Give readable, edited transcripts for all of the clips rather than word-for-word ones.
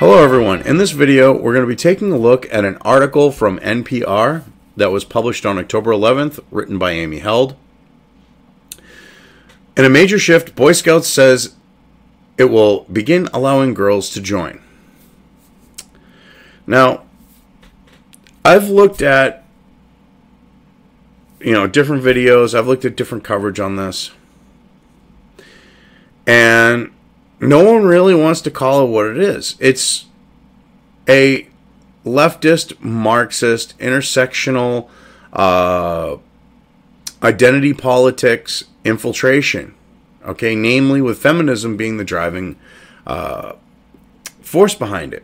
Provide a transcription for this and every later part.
Hello everyone. In this video, we're going to be taking a look at an article from NPR that was published on October 11th, written by Amy Held. In a major shift, Boy Scouts says it will begin allowing girls to join. Now, I've looked at, different videos. I've looked at different coverage on this. And no one really wants to call it what it is. It's a leftist, Marxist, intersectional, identity politics infiltration. Okay, namely with feminism being the driving force behind it.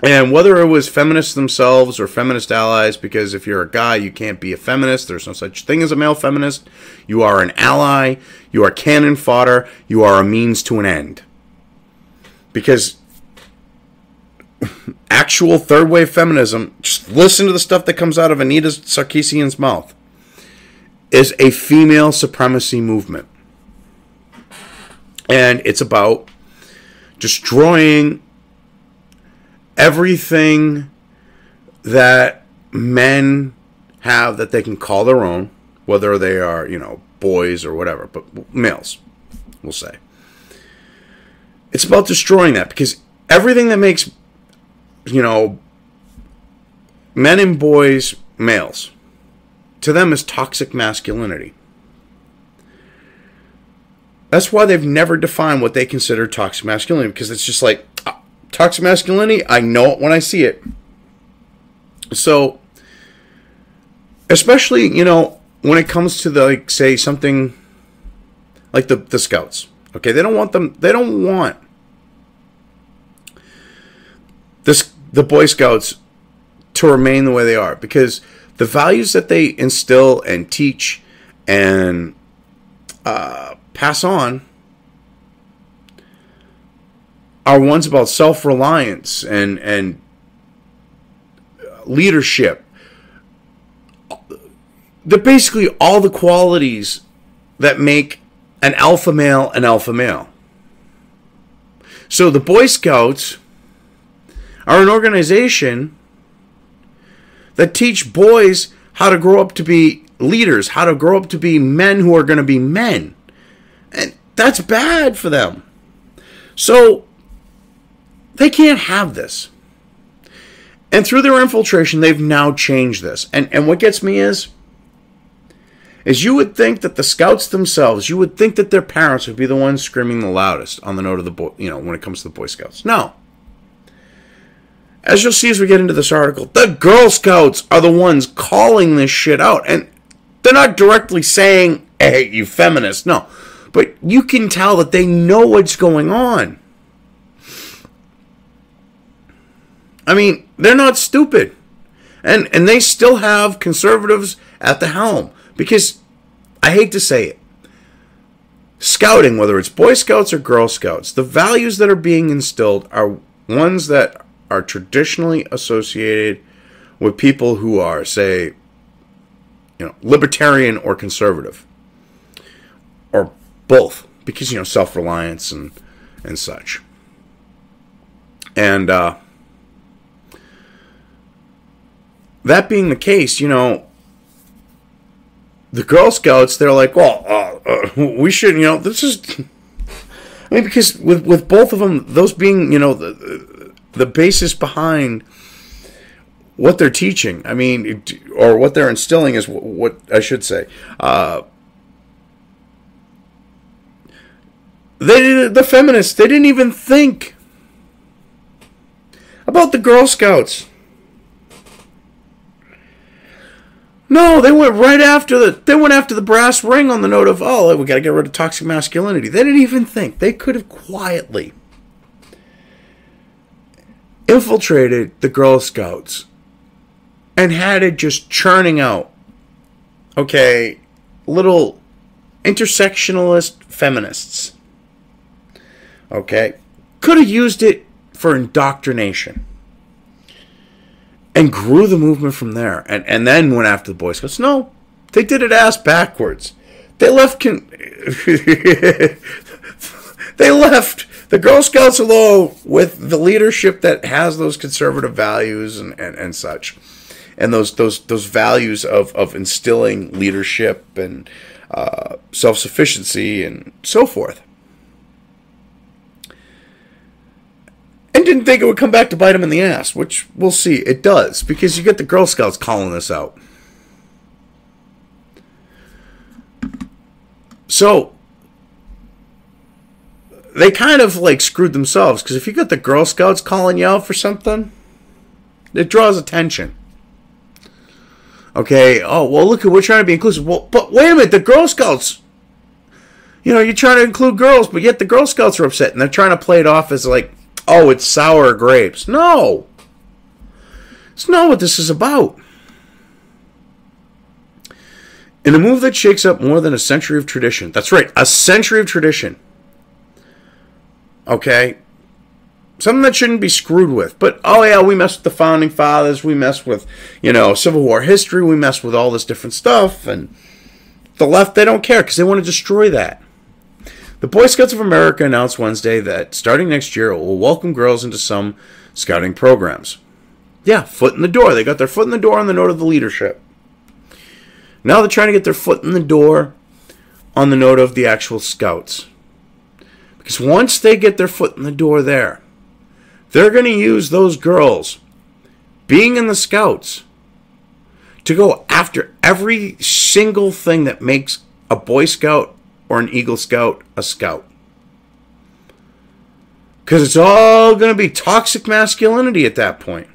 And whether it was feminists themselves or feminist allies, because if you're a guy, you can't be a feminist. There's no such thing as a male feminist. You are an ally. You are cannon fodder. You are a means to an end. Because actual third wave feminism, just listen to the stuff that comes out of Anita Sarkeesian's mouth, is a female supremacy movement. And it's about destroying everything that men have that they can call their own, whether they are, boys or whatever, but males, we'll say. It's about destroying that, because everything that makes, men and boys males, to them is toxic masculinity. That's why they've never defined what they consider toxic masculinity, because it's just like, toxic masculinity, I know it when I see it. So, especially, when it comes to the, say, something like the Scouts. Okay, they don't want the Boy Scouts to remain the way they are, because the values that they instill and teach and pass on are ones about self-reliance and leadership. They're basically all the qualities that make an alpha male an alpha male. So the Boy Scouts are an organization that teach boys how to grow up to be leaders, how to grow up to be men who are going to be men. And that's bad for them. So they can't have this. And through their infiltration, they've now changed this. And what gets me is you would think that the Scouts themselves, you would think that their parents would be the ones screaming the loudest on the note of the boy, when it comes to the Boy Scouts. No. As you'll see as we get into this article, the Girl Scouts are the ones calling this shit out. And they're not directly saying, hey, you feminists. No. But you can tell that they know what's going on. I mean, they're not stupid. And they still have conservatives at the helm. Because, I hate to say it, scouting, whether it's Boy Scouts or Girl Scouts, the values that are being instilled are ones that are traditionally associated with people who are, say, libertarian or conservative. Or both. Because, self-reliance and such. And, that being the case, the Girl Scouts, they're like, well, we should, this is, because with both of them, those being, the basis behind what they're teaching, or what they're instilling is what I should say. The feminists, they didn't even think about the Girl Scouts. No, they went right after the brass ring on the note of, oh, we got to get rid of toxic masculinity. They didn't even think. They could have quietly infiltrated the Girl Scouts and had it just churning out, okay, little intersectionalist feminists. Okay? Could have used it for indoctrination. And grew the movement from there. And then went after the Boy Scouts. No, they did it ass backwards. They left The Girl Scouts, although with the leadership that has those conservative values and such, and those values of instilling leadership and self-sufficiency and so forth, and didn't think it would come back to bite them in the ass, which we'll see. It does, because you get the Girl Scouts calling this out. So they kind of like screwed themselves, because if you got the Girl Scouts calling you out for something, it draws attention. Okay, oh, well, look, we're trying to be inclusive. Well, but wait a minute, the Girl Scouts, you're trying to include girls, but yet the Girl Scouts are upset, and they're trying to play it off as like, oh, it's sour grapes. No. It's not what this is about. In a move that shakes up more than a century of tradition. That's right, a century of tradition. Okay? Something that shouldn't be screwed with. But, oh yeah, we mess with the Founding Fathers. We mess with, Civil War history. We mess with all this different stuff. And the left, they don't care because they want to destroy that. The Boy Scouts of America announced Wednesday that starting next year, it will welcome girls into some scouting programs. Yeah, foot in the door. They got their foot in the door on the note of the leadership. Now they're trying to get their foot in the door on the note of the actual scouts. Because once they get their foot in the door there, they're going to use those girls being in the scouts to go after every single thing that makes a Boy Scout or an Eagle Scout a scout. Because it's all going to be toxic masculinity at that point.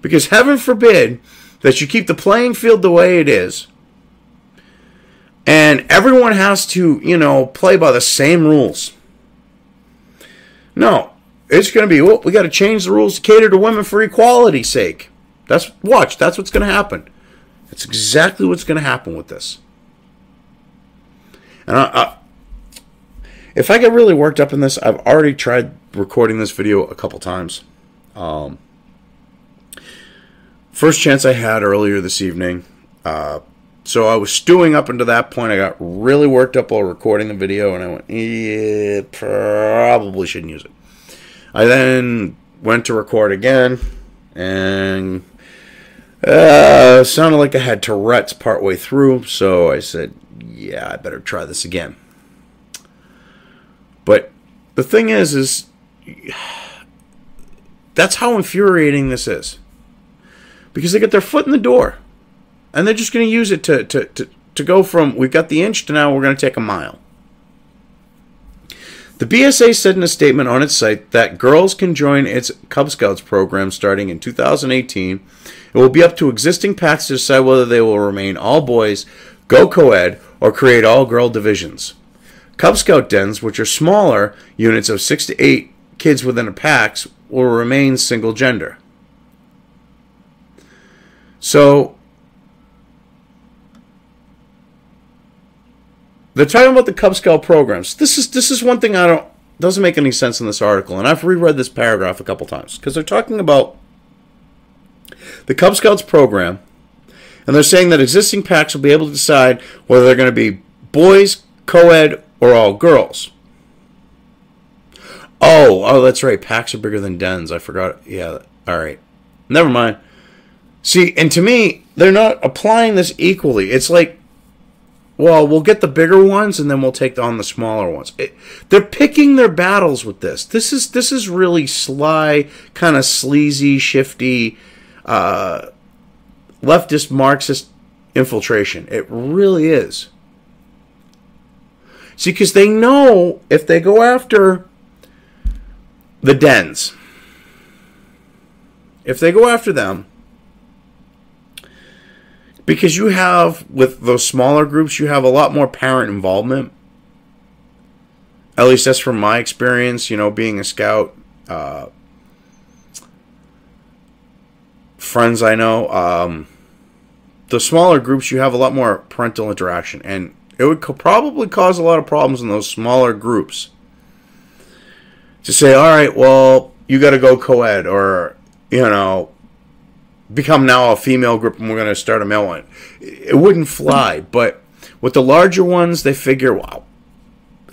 Because heaven forbid that you keep the playing field the way it is, and everyone has to, play by the same rules. No, it's going to be, we got to change the rules to cater to women for equality's sake. That's what's going to happen. That's exactly what's going to happen with this. And if I get really worked up in this, I've already tried recording this video a couple times. First chance I had earlier this evening. So I was stewing up until that point. I got really worked up while recording the video, and I went, yeah, probably shouldn't use it. I then went to record again, and it sounded like I had Tourette's partway through, so I said, yeah, I better try this again. But the thing is that's how infuriating this is. Because they get their foot in the door. And they're just going to use it to go from, we've got the inch, to now we're going to take a mile. The BSA said in a statement on its site that girls can join its Cub Scouts program starting in 2018. It will be up to existing packs to decide whether they will remain all boys, go co-ed, or create all girl divisions. Cub Scout dens, which are smaller units of 6 to 8 kids within a pack, will remain single gender. So, they're talking about the Cub Scout programs. This is one thing doesn't make any sense in this article, and I've reread this paragraph a couple times, because they're talking about the Cub Scouts program, and they're saying that existing packs will be able to decide whether they're going to be boys, co-ed, or all girls. Oh, that's right. Packs are bigger than dens. I forgot. Yeah, all right. Never mind. See, and to me, they're not applying this equally. It's like, well, we'll get the bigger ones, and then we'll take on the smaller ones. They're picking their battles with this. This is really sly, kind of sleazy, shifty, leftist Marxist infiltration. It really is. See, because they know if they go after the dens, if they go after them, because you have, with those smaller groups, you have a lot more parent involvement. At least that's from my experience, being a scout. Friends I know. The smaller groups, you have a lot more parental interaction. And it would probably cause a lot of problems in those smaller groups. To say, all right, well, you got to go co-ed, or, become now a female group and we're going to start a male one. It wouldn't fly. But with the larger ones, they figure, wow,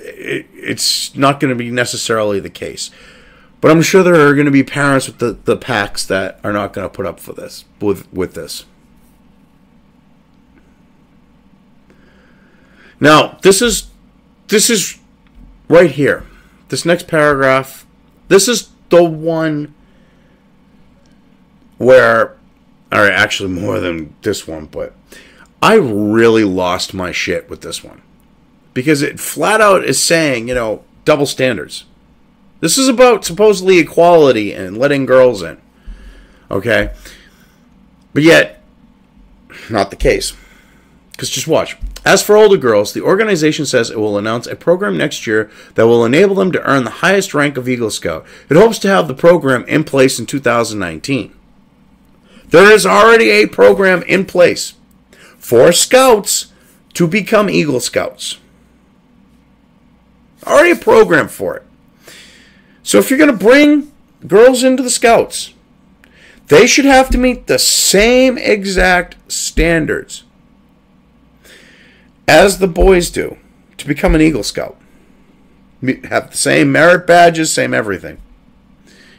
it's not going to be necessarily the case. But I'm sure there are going to be parents with the packs that are not going to put up for this, with this. Now, this is right here. This next paragraph, this is the one where, all right, actually more than this one, but I really lost my shit with this one. Because it flat out is saying, double standards. This is about supposedly equality and letting girls in. Okay? But yet, not the case. Because just watch. As for older girls, the organization says it will announce a program next year that will enable them to earn the highest rank of Eagle Scout. It hopes to have the program in place in 2019. There is already a program in place for Scouts to become Eagle Scouts. Already a program for it. So if you're going to bring girls into the Scouts, they should have to meet the same exact standards as the boys do to become an Eagle Scout. Have the same merit badges, same everything.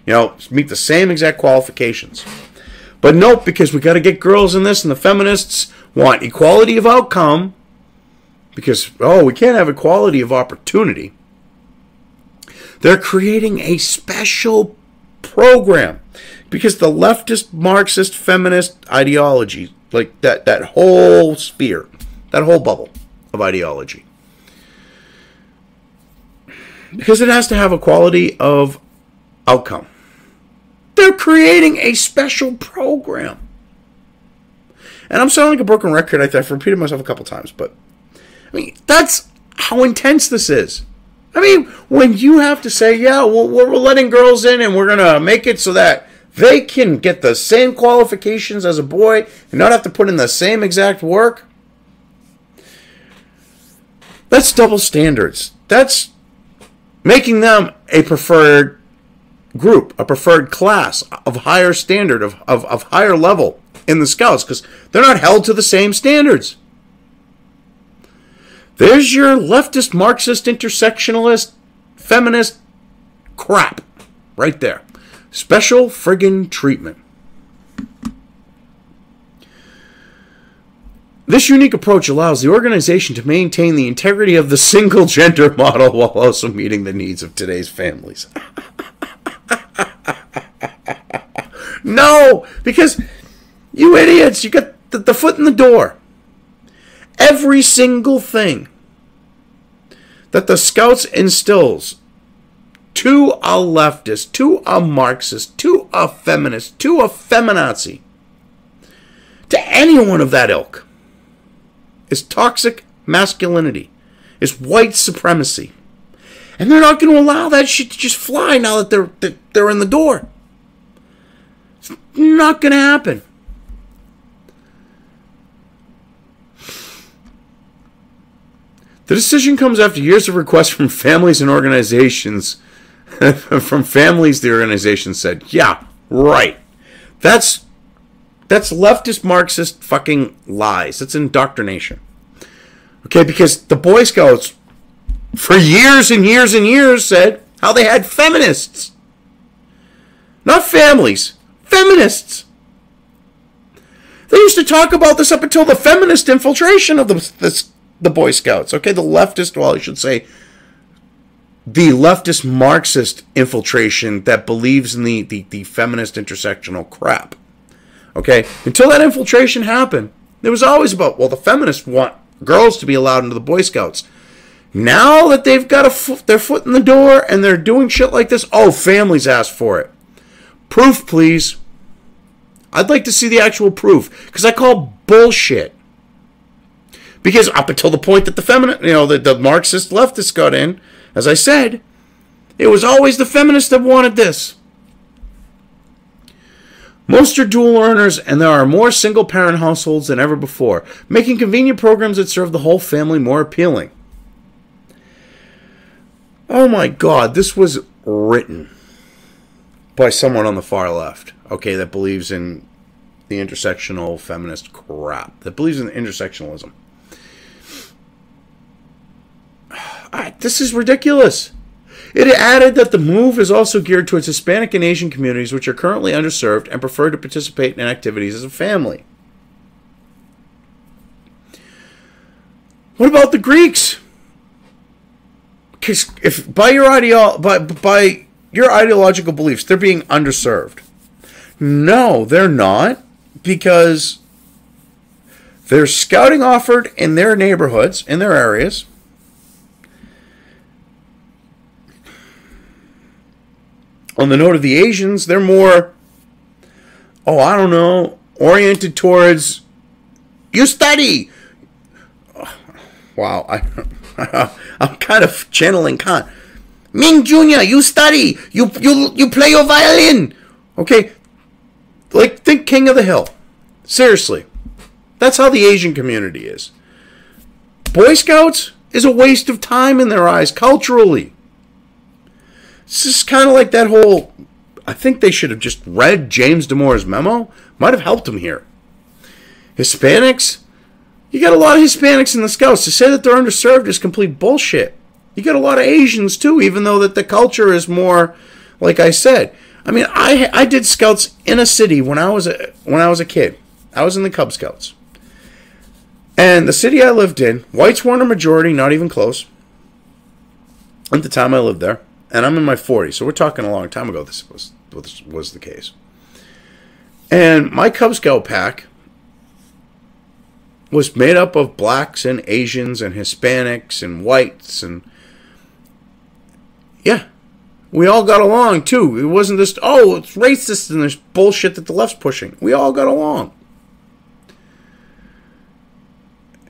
Meet the same exact qualifications. But nope, because we got to get girls in this, and the feminists want equality of outcome because, we can't have equality of opportunity. They're creating a special program because the leftist, Marxist, feminist ideology, like that whole sphere, that whole bubble of ideology, because it has to have equality of outcome. They're creating a special program. And I'm sounding like a broken record. I've repeated myself a couple times, but that's how intense this is. When you have to say, we're letting girls in and we're going to make it so that they can get the same qualifications as a boy and not have to put in the same exact work, that's double standards. That's making them a preferred group, a preferred class of higher standard, of higher level in the Scouts, because they're not held to the same standards. There's your leftist, Marxist, intersectionalist, feminist crap right there. Special friggin' treatment. This unique approach allows the organization to maintain the integrity of the single gender model while also meeting the needs of today's families. No, because you idiots, you got the foot in the door. Every single thing that the Scouts instills to a leftist, to a Marxist, to a feminist, to a feminazi, to anyone of that ilk, is toxic masculinity, is white supremacy. And they're not going to allow that shit to just fly now that they're in the door. It's not going to happen. The decision comes after years of requests from families and organizations. From families, the organization said, yeah, right. That's leftist Marxist fucking lies. That's indoctrination. Okay, because the Boy Scouts, for years and years and years, said how they had feminists. Not families. Feminists. They used to talk about this up until the feminist infiltration of the Boy Scouts. Okay, the leftist, well, I should say, the leftist Marxist infiltration that believes in the feminist intersectional crap. Okay, until that infiltration happened, it was always about, well, the feminists want girls to be allowed into the Boy Scouts. Now that they've got their foot in the door and they're doing shit like this, families ask for it. Proof, please. I'd like to see the actual proof, because I call bullshit. Because up until the point that the Marxist leftists got in, as I said, it was always the feminists that wanted this. Most are dual earners, and there are more single-parent households than ever before, making convenient programs that serve the whole family more appealing. Oh my God, this was written by someone on the far left, okay, that believes in the intersectional feminist crap, that believes in intersectionalism. This is ridiculous. It added that the move is also geared towards Hispanic and Asian communities which are currently underserved and prefer to participate in activities as a family. What about the Greeks? Because if by your ideological beliefs, they're being underserved. No, they're not, because there's scouting offered in their neighborhoods, in their areas. On the note of the Asians, they're more, oriented towards, you study. Wow, I'm kind of channeling Kant. Ming Jr., you study. You play your violin. Okay? Like, think King of the Hill. Seriously. That's how the Asian community is. Boy Scouts is a waste of time in their eyes, culturally. It's just kind of like that whole... I think they should have just read James Damore's memo. Might have helped them here. Hispanics... You got a lot of Hispanics in the Scouts. To say that they're underserved is complete bullshit. You got a lot of Asians too, even though that the culture is more, like I said. I mean, I did Scouts in a city when I was a kid. I was in the Cub Scouts. And the city I lived in, whites weren't a majority, not even close. At the time I lived there. And I'm in my 40s, so we're talking a long time ago this was the case. And my Cub Scout pack was made up of blacks and Asians and Hispanics and whites, and yeah, we all got along too. It wasn't this, it's racist and this bullshit that the left's pushing. We all got along.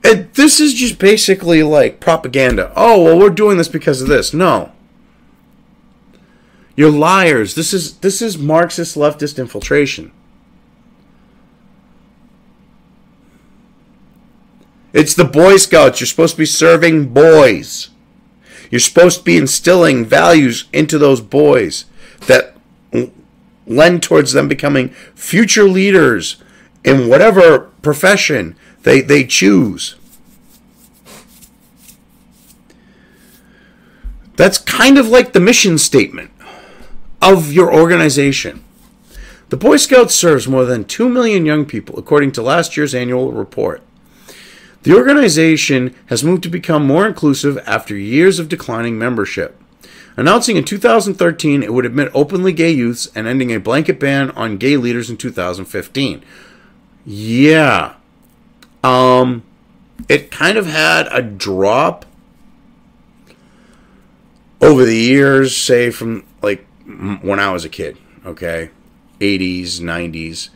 And this is just basically like propaganda. We're doing this because of this. No. You're liars. This is Marxist leftist infiltration. It's the Boy Scouts. You're supposed to be serving boys. You're supposed to be instilling values into those boys that lend towards them becoming future leaders in whatever profession they choose. That's kind of like the mission statement of your organization. The Boy Scouts serves more than 2 million young people, according to last year's annual report. The organization has moved to become more inclusive after years of declining membership. Announcing in 2013 it would admit openly gay youths and ending a blanket ban on gay leaders in 2015. Yeah. It kind of had a drop over the years, say from like when I was a kid, okay? 80s, 90s.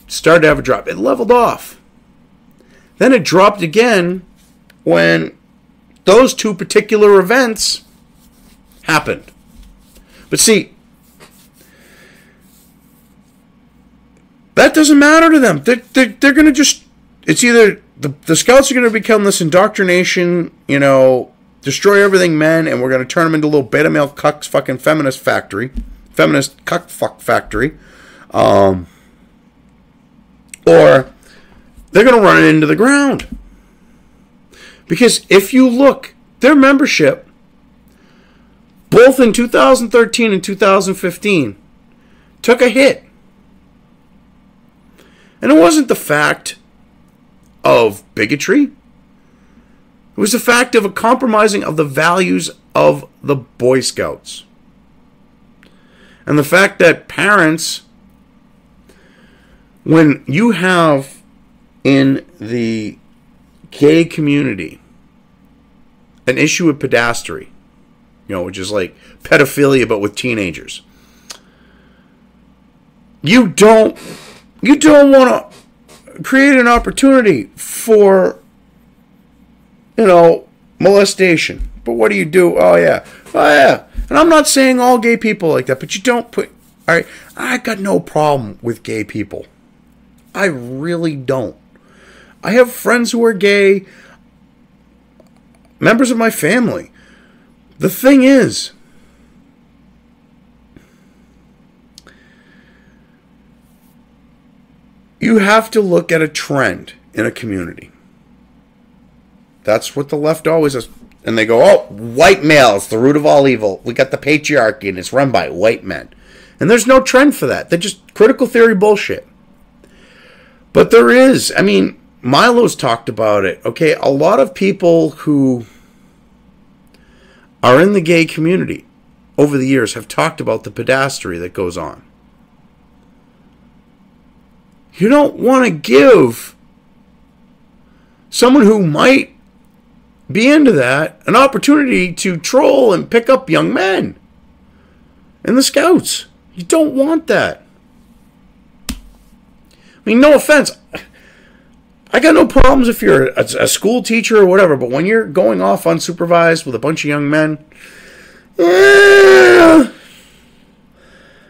Started to have a drop. It leveled off. Then it dropped again when those two particular events happened. But see, that doesn't matter to them. They're going to just... It's either... The Scouts are going to become this indoctrination, destroy everything men, and we're going to turn them into little beta male cucks fucking feminist factory. Feminist cuck fuck factory. Or... they're going to run it into the ground. Because if you look, their membership, both in 2013 and 2015, took a hit. And it wasn't the fact of bigotry. It was the fact of a compromising of the values of the Boy Scouts. And the fact that parents, when you have in the gay community an issue with pedastry, which is like pedophilia but with teenagers, you don't want to create an opportunity for molestation. But what do? Oh yeah. And I'm not saying all gay people like that, but you don't put... All right, I got no problem with gay people. I really don't. I have friends who are gay, members of my family. The thing is, you have to look at a trend in a community. That's what the left always does. And they go, oh, white males, the root of all evil. We got the patriarchy, and it's run by white men. And there's no trend for that. They're just critical theory bullshit. But there is. I mean, Milo's talked about it. Okay, a lot of people who are in the gay community over the years have talked about the pedastry that goes on. You don't want to give someone who might be into that an opportunity to troll and pick up young men in the Scouts. You don't want that. I mean, no offense. I got no problems if you're a school teacher or whatever, but when you're going off unsupervised with a bunch of young men, yeah.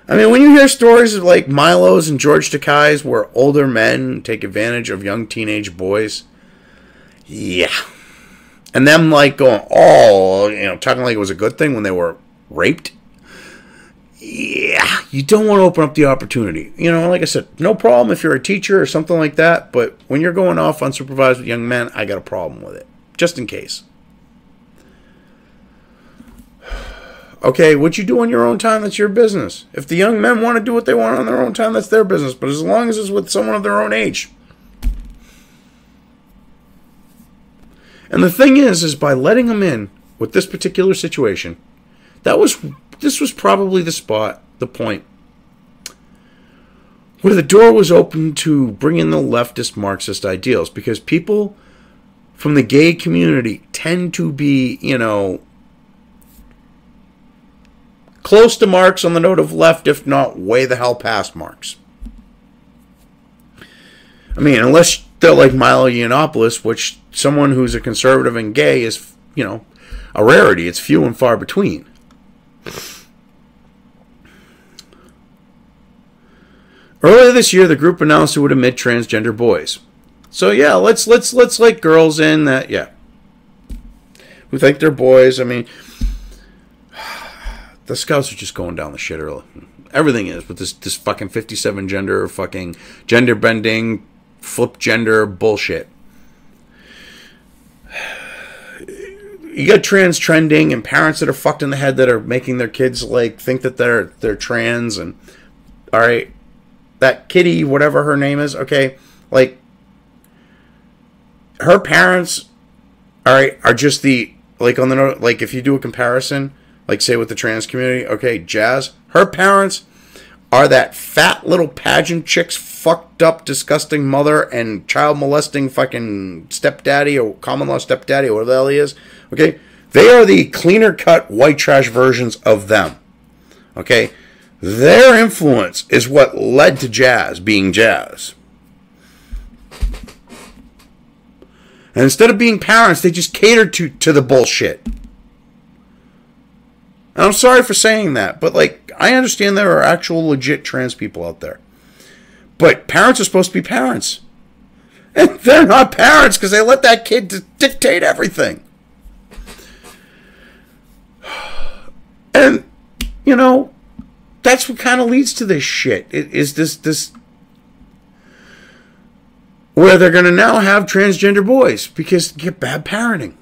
I mean, when you hear stories of like Milo's and George Takei's where older men take advantage of young teenage boys, yeah. And them like going, oh, talking like it was a good thing when they were raped. Yeah, you don't want to open up the opportunity. Like I said, no problem if you're a teacher or something like that, but when you're going off unsupervised with young men, I got a problem with it. Just in case. Okay, what you do on your own time, that's your business. If the young men want to do what they want on their own time, that's their business. But as long as it's with someone of their own age. And the thing is by letting them in with this particular situation, this was probably the point, where the door was open to bring in the leftist Marxist ideals, because people from the gay community tend to be, close to Marx on the note of left, if not way the hell past Marx. I mean, unless they're like Milo Yiannopoulos, which someone who's a conservative and gay is, a rarity. It's few and far between. Earlier this year, the group announced it would admit transgender boys. So yeah, let's let girls in that, yeah, who think they're boys. I mean, the Scouts are just going down the shitter. Everything is with this fucking 57 gender, fucking gender bending, flip gender bullshit. You got trans trending and parents that are fucked in the head that are making their kids like think that they're trans, and all right, that Kitty, whatever her name is, okay, like her parents, all right, are just the like on the note, like if you do a comparison, like say with the trans community, okay, Jazz, her parents are that fat little pageant chick's fucked up, disgusting mother and child molesting fucking stepdaddy or common law stepdaddy or whatever the hell he is. Okay, they are the cleaner cut white trash versions of them. Okay, their influence is what led to Jazz being Jazz. And instead of being parents, they just cater to the bullshit. And I'm sorry for saying that, but like I understand there are actual legit trans people out there. But parents are supposed to be parents. And they're not parents because they let that kid dictate everything. And, that's what kind of leads to this shit. It is this where they're going to now have transgender boys because they get bad parenting.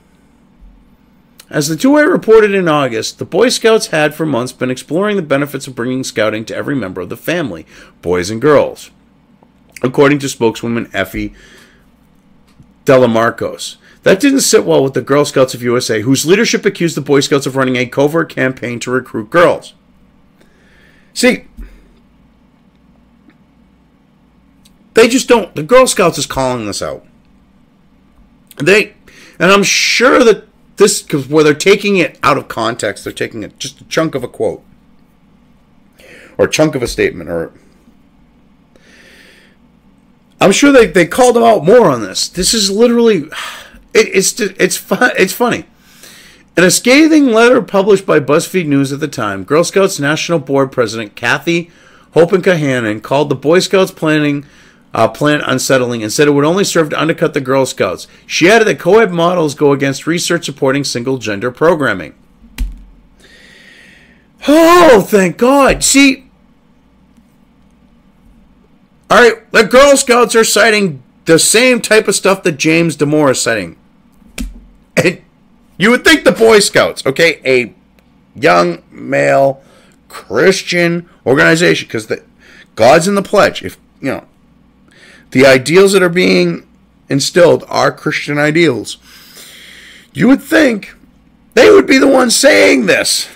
As the two-way reported in August, the Boy Scouts had for months been exploring the benefits of bringing scouting to every member of the family, boys and girls, according to spokeswoman Effie Delamarcos. That didn't sit well with the Girl Scouts of USA, whose leadership accused the Boy Scouts of running a covert campaign to recruit girls. See, they just don't. The Girl Scouts is calling this out. And I'm sure that this, because where they're taking it out of context, they're taking it just a chunk of a quote or a chunk of a statement, or I'm sure they called them out more on this. This is literally, it's funny. In a scathing letter published by BuzzFeed News at the time, Girl Scouts National Board President Kathy Hopenka-Hannon called the Boy Scouts plan unsettling and said it would only serve to undercut the Girl Scouts. She added that co-ed models go against research supporting single-gender programming. Oh, thank God. See, all right, the Girl Scouts are citing the same type of stuff that James Damore is citing. And You would think the Boy Scouts, okay, a young male Christian organization, because the God's in the pledge. If you know the ideals that are being instilled are Christian ideals, you would think they would be the ones saying this.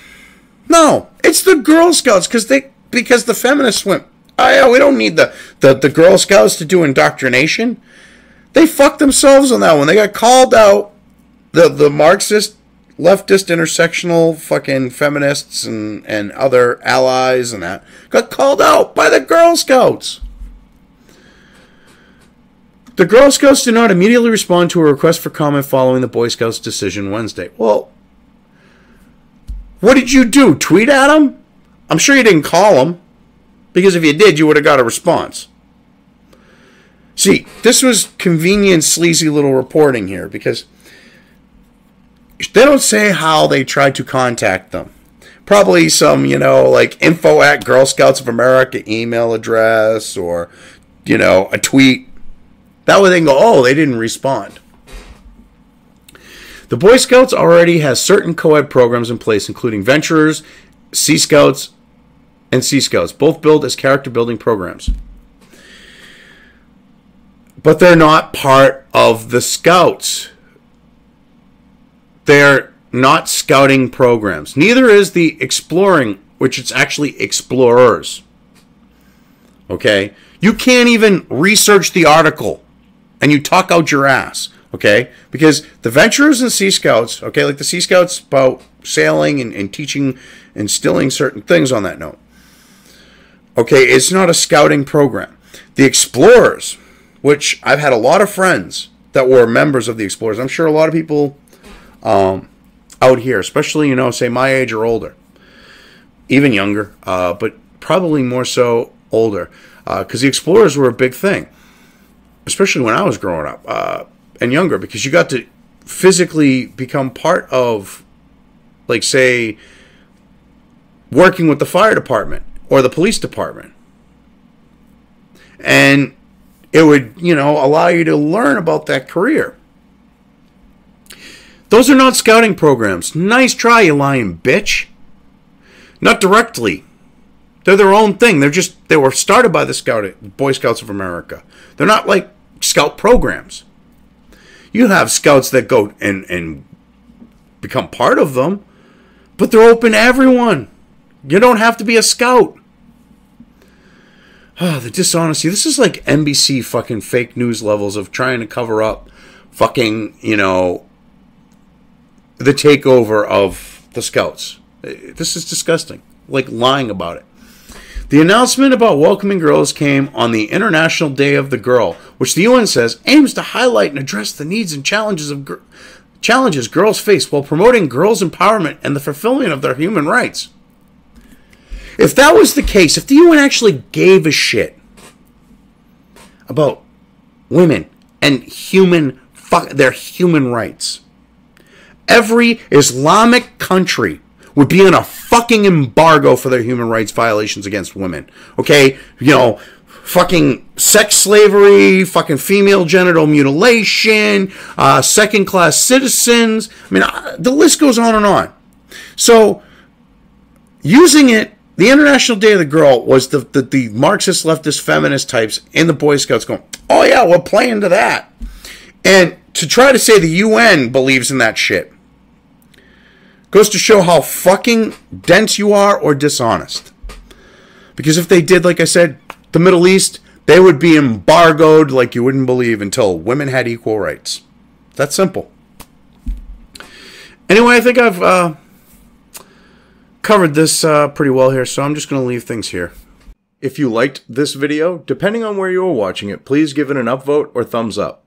No, it's the Girl Scouts because the feminists went, oh yeah, we don't need the Girl Scouts to do indoctrination. They fucked themselves on that one. They got called out. The Marxist, leftist, intersectional fucking feminists and other allies and that got called out by the Girl Scouts. The Girl Scouts did not immediately respond to a request for comment following the Boy Scouts' decision Wednesday. Well, what did you do? Tweet at them? I'm sure you didn't call them, because if you did, you would have got a response. See, this was convenient, sleazy little reporting here, because they don't say how they tried to contact them. Probably some, like info at Girl Scouts of America email address or, a tweet. That way they can go, oh, they didn't respond. The Boy Scouts already has certain co-ed programs in place, including Venturers, Sea Scouts, and Sea Scouts, both billed as character-building programs. But they're not part of the Scouts. They're not scouting programs. Neither is the Exploring, which it's actually Explorers. Okay? You can't even research the article, and you talk out your ass. Okay? Because the Venturers and Sea Scouts, okay, like the Sea Scouts about sailing and teaching, instilling certain things on that note. Okay, it's not a scouting program. The Explorers, which I've had a lot of friends that were members of the Explorers. I'm sure a lot of people out here, especially, say my age or older, even younger, but probably more so older, because the Explorers were a big thing, especially when I was growing up and younger, because you got to physically become part of, like, say, working with the fire department or the police department. And it would, allow you to learn about that career. Those are not scouting programs. Nice try, you lying bitch. Not directly. They're their own thing. They were started by the Boy Scouts of America. They're not like scout programs. You have scouts that go and become part of them, but they're open to everyone. You don't have to be a scout. Oh, the dishonesty. This is like NBC fucking fake news levels of trying to cover up fucking, the takeover of the Scouts. This is disgusting. Like lying about it. The announcement about welcoming girls came on the International Day of the Girl, which the UN says aims to highlight and address the needs and challenges girls face while promoting girls' empowerment and the fulfillment of their human rights. If that was the case, if the UN actually gave a shit about women and their human rights, every Islamic country would be in a fucking embargo for their human rights violations against women. Okay? Fucking sex slavery, fucking female genital mutilation, second-class citizens. I mean, the list goes on and on. So, using it, the International Day of the Girl was the Marxist, leftist, feminist types in the Boy Scouts going, oh yeah, we're playing to that. And to try to say the UN believes in that shit goes to show how fucking dense you are or dishonest. Because if they did, like I said, the Middle East, they would be embargoed like you wouldn't believe until women had equal rights. That's simple. Anyway, I think I've covered this pretty well here, so I'm just going to leave things here. If you liked this video, depending on where you are watching it, please give it an upvote or thumbs up.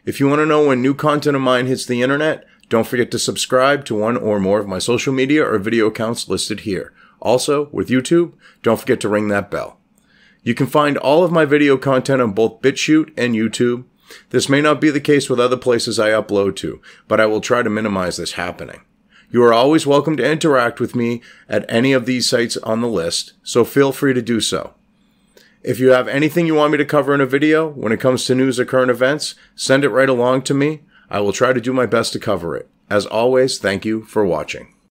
If you want to know when new content of mine hits the internet, don't forget to subscribe to one or more of my social media or video accounts listed here. Also, with YouTube, don't forget to ring that bell. You can find all of my video content on both BitChute and YouTube. This may not be the case with other places I upload to, but I will try to minimize this happening. You are always welcome to interact with me at any of these sites on the list, so feel free to do so. If you have anything you want me to cover in a video when it comes to news or current events, send it right along to me. I will try to do my best to cover it. As always, thank you for watching.